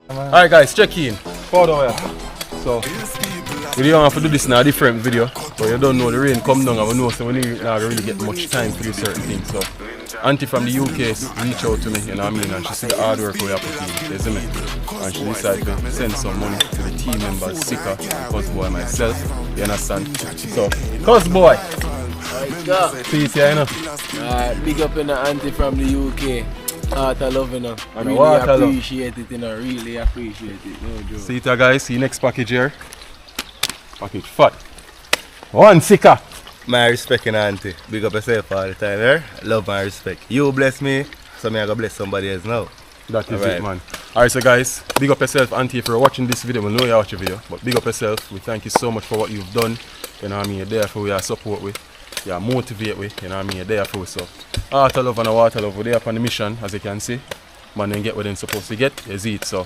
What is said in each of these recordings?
Alright guys, check in. Powder wire. So we don't have to do this in a different video, but you don't know the rain come down and we know so we need not really get much time to do certain things. So Auntie from the UK reached out to me, you know what I mean, and she see the hard work we have put in, you see me? And she decided to send some money to the team members, Sika, Cosboy and myself, you understand? So, Cosboy! Peace, yeah, you know? Big up in the Auntie from the UK. Heart of love, you know. And really appreciate it, you know. Really appreciate it. No joke. See it guys, see next package here. Package fat. One Sika! My respect in Auntie. Big up yourself all the time, eh? Love and respect. You bless me, so me I go bless somebody else now. That is it, man. Alright, so guys, big up yourself, Auntie, if you're watching this video. We know you watch the video, but big up yourself. We thank you so much for what you've done. You know what I mean? You're there for we support with. You motivate with. You know what I mean? You're there for us. So, heart of love and a water love. We're there on the mission, as you can see. Man, then get what they're supposed to get. You see it. So,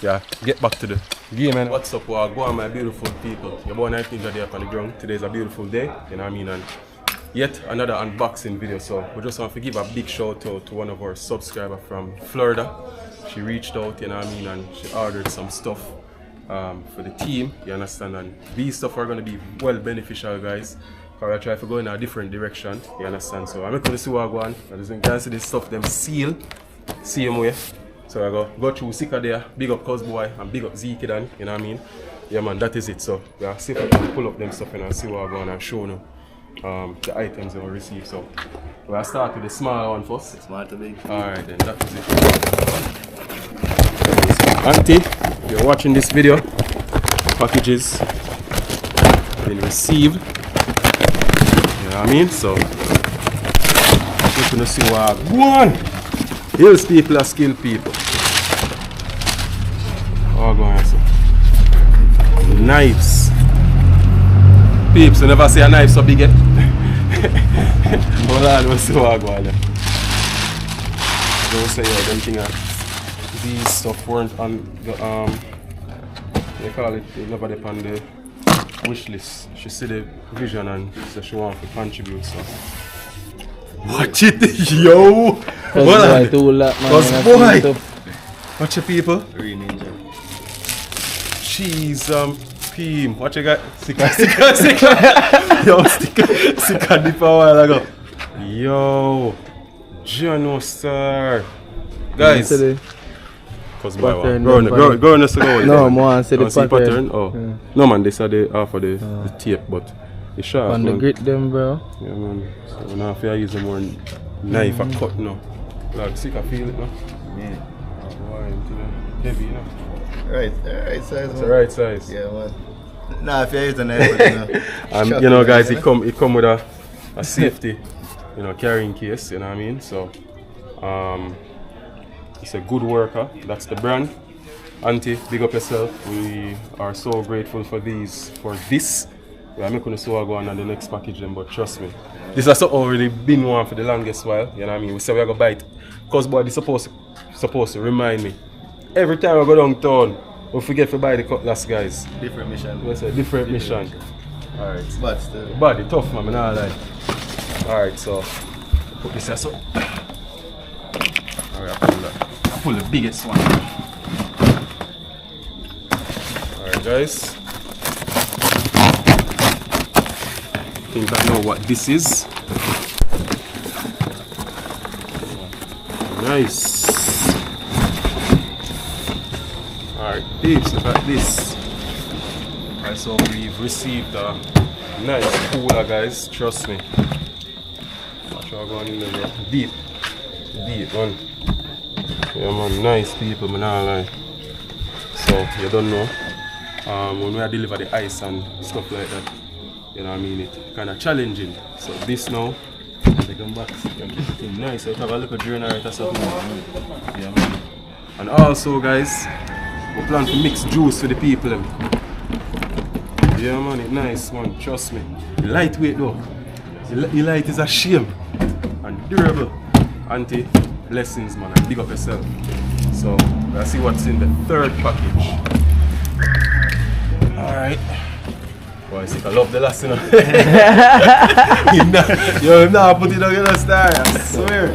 yeah, get back to the game, man. What's up, go on, my beautiful people. You're born 19 there up on the ground. Today's a beautiful day. You know what I mean? And yet another unboxing video. So we just want to give a big shout out to one of our subscribers from Florida. She reached out, you know what I mean, and she ordered some stuff for the team, you understand, and these stuff are going to be well beneficial, guys. Because I try to go in a different direction, you understand. So I'm going to see what I go on. As you can see, this stuff them seal same way. So I go through Sika there, big up Cosboy and big up Zeke then, you know what I mean. Yeah man, that is it. So yeah, see if I can pull up them stuff and see what I go on and show them the items they will receive. So we'll start with the small one first. Small to big. Alright then, that is it. Auntie, if you're watching this video, packages been received. You know what I mean? So we're gonna see what I go on. Hills people are skilled people. Oh go on, so knives. Peeps, you never see a knife so big yet. Hold on, we'll see what I go on there. I don't say yeah, them thing these stuff weren't on the they call it, they never depend on the wish list. She see the vision and so she wants to contribute, so watch it, yo! Boy! Watch it, people. Green Ninja. Cheese, Peem. Watch you got? Sika. Yo, Sika dip a while ago. Yo, Jono sir. Guys. Cause go on us go. No, more see the pattern. Oh. Yeah. No man, they said they offer the tape, but it's sharp. On the grit them, bro. Yeah man. So we now have to use more knife and cut now. Like Sika feel it now. Yeah. Heavy, you know. Right size. It's the right size. Yeah man. Nah, if you use a knife, you know guys, it come with a safety, you know, carrying case, you know what I mean? So it's a good worker, that's the brand. Auntie, big up yourself. We are so grateful for this. We are making so go on the next package them, but trust me. This has already been one for the longest while, you know what I mean? We say we are gonna buy it. Cause boy, this supposed to remind me. Every time I go downtown, we forget to buy the cutlass, guys. different mission. It's a different mission. Alright. But still. Body tough, man, I lie. Alright, so put this as up. Alright, I pull the biggest one. Alright, guys. I think I know what this is. Nice. Alright, peeps, look at this. Alright, so we've received a nice cooler, guys. Trust me. Watch how going in there. Deep, man. Yeah, man. Nice people, man. Not lie. So you don't know. When we deliver the ice and stuff like that, you know what I mean? It's kind of challenging. So this now, they come back. You keep it in nice. So you have a little generator or something. Yeah, man. And also, guys, we plan to mix juice for the people. Yeah man, it's nice man, trust me. Lightweight though. The light is a shame. And durable. Auntie, blessings man, and big up yourself. So, let's see what's in the third package. Alright. Boy, I love the last, you know. Yo, nah, put it on the star, I swear.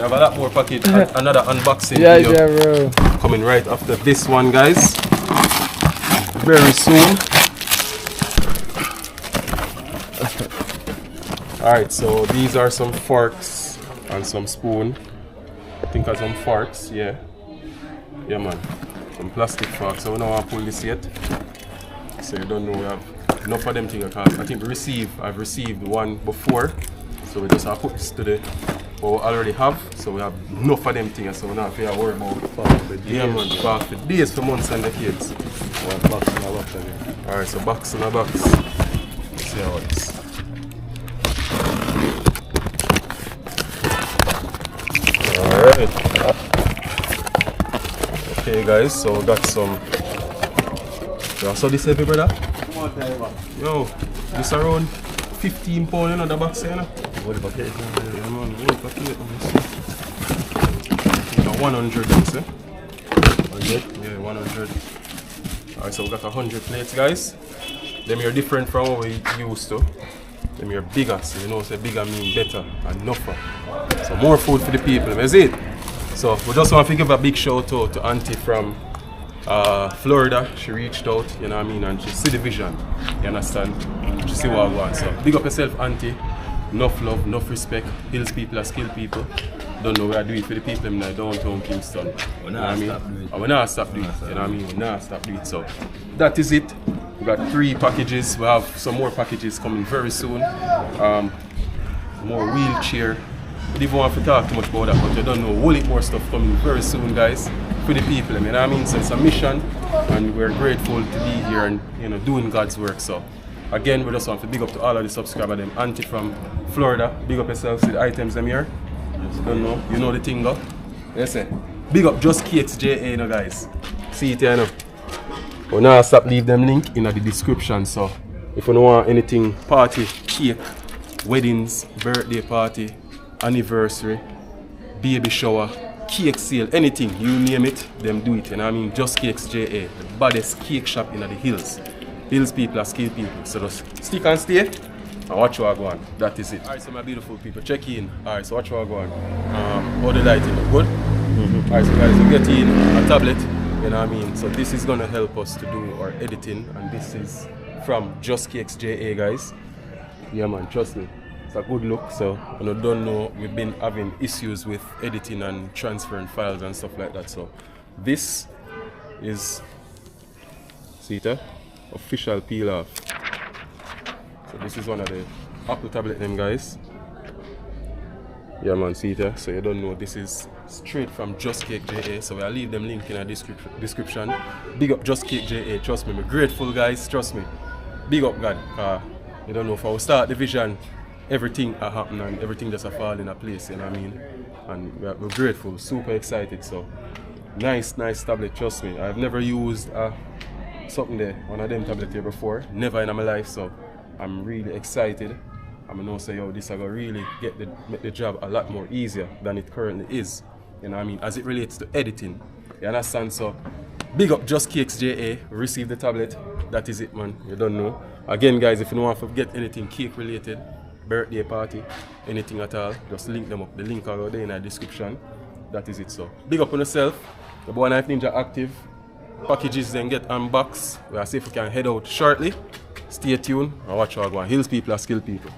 We have a lot more package, another unboxing Yeah, video bro. coming right after this one, guys. Very soon. Alright, so these are some forks and some spoon. I think are some forks, yeah. Yeah man. Some plastic forks. So we don't want to pull this yet. So you don't know we have enough of them things. I think I've received one before. So we just have to put this to the what we already have. So we have enough of them things, so we don't have to worry about yeah man, for days, for months and decades. One box and a box again. Alright, so box in a box. Let's see how it is. Alright. Okay guys, so we got some. You saw this heavy, brother? Yo, this around 15 pounds, you know, the box here, you know? What the bucket? Yeah man, what the bucket? 100, you see? 100? Yeah, 100. Alright, so we got 100 plates, guys. Them are different from what we used to. Them are bigger, so you know, say bigger mean better and enough. So more food for the people, is it? So we just want to give a big shout out to Auntie from Florida. She reached out, you know what I mean, and she see the vision, you understand? She see what I want. So big up yourself, Auntie. Enough love, enough respect. Hills people are skilled people. Don't know what I do it for the people in downtown Kingston. You know what I mean? And we not stop doing it. You know what I mean? We not stop doing it. So that is it. We got 3 packages. We have some more packages coming very soon. More wheelchair. We don't even want to talk too much about that, but you don't know. Whole lot more stuff coming very soon, guys, for the people. You know what I mean? So it's a mission, and we're grateful to be here and, you know, doing God's work. So again, we just want to big up to all of the subscribers. Them Auntie from Florida, big up yourself. See the items them here. Don't know, you know the thing go. Yes, sir. Big up Just Cakes JA, you know, guys. See it here now. We now stop leave them link in the description. So if you don't want anything, party, cake, weddings, birthday party, anniversary, baby shower, cake sale, anything, you name it, them do it. You know what I mean? Just Cakes JA, the baddest cake shop in the hills. Hills people are skilled people. So just stick and stay and watch what I go on. That is it. Alright, so my beautiful people, check in. Alright, so watch what I go on. How the lighting look good? Alright, so guys, we get in a tablet, you know what I mean? So this is gonna help us to do our editing, and this is from Just Cakes JA, guys. Yeah man, trust me. It's a good look. So I don't know, we've been having issues with editing and transferring files and stuff like that. So this is, see it, official peel off. So this is one of the Apple tablet them, guys. Yeah man, see it. So you don't know, this is straight from Just Cake JA. So I'll leave them link in the description. Big up Just Cake JA, trust me, I'm grateful, guys, trust me. Big up God. You don't know, if I will start the vision, everything happen and everything just fall in a place, you know what I mean? And we're grateful, super excited. So nice tablet, trust me. I've never used something there, one of them tablets here before, never in my life. So I'm really excited. I'm gonna say, yo, this is gonna really make the job a lot more easier than it currently is, you know what I mean, as it relates to editing. You understand? So big up Just Cakes JA, receive the tablet. That is it, man. You don't know. Again, guys, if you don't want to get anything cake related, birthday party, anything at all, just link them up. The link are there in the description. That is it. So big up on yourself. The Boy Knife Ninja active. Packages then get unboxed. We'll see if we can head out shortly. Stay tuned and watch how I go on. Hills people are skilled people.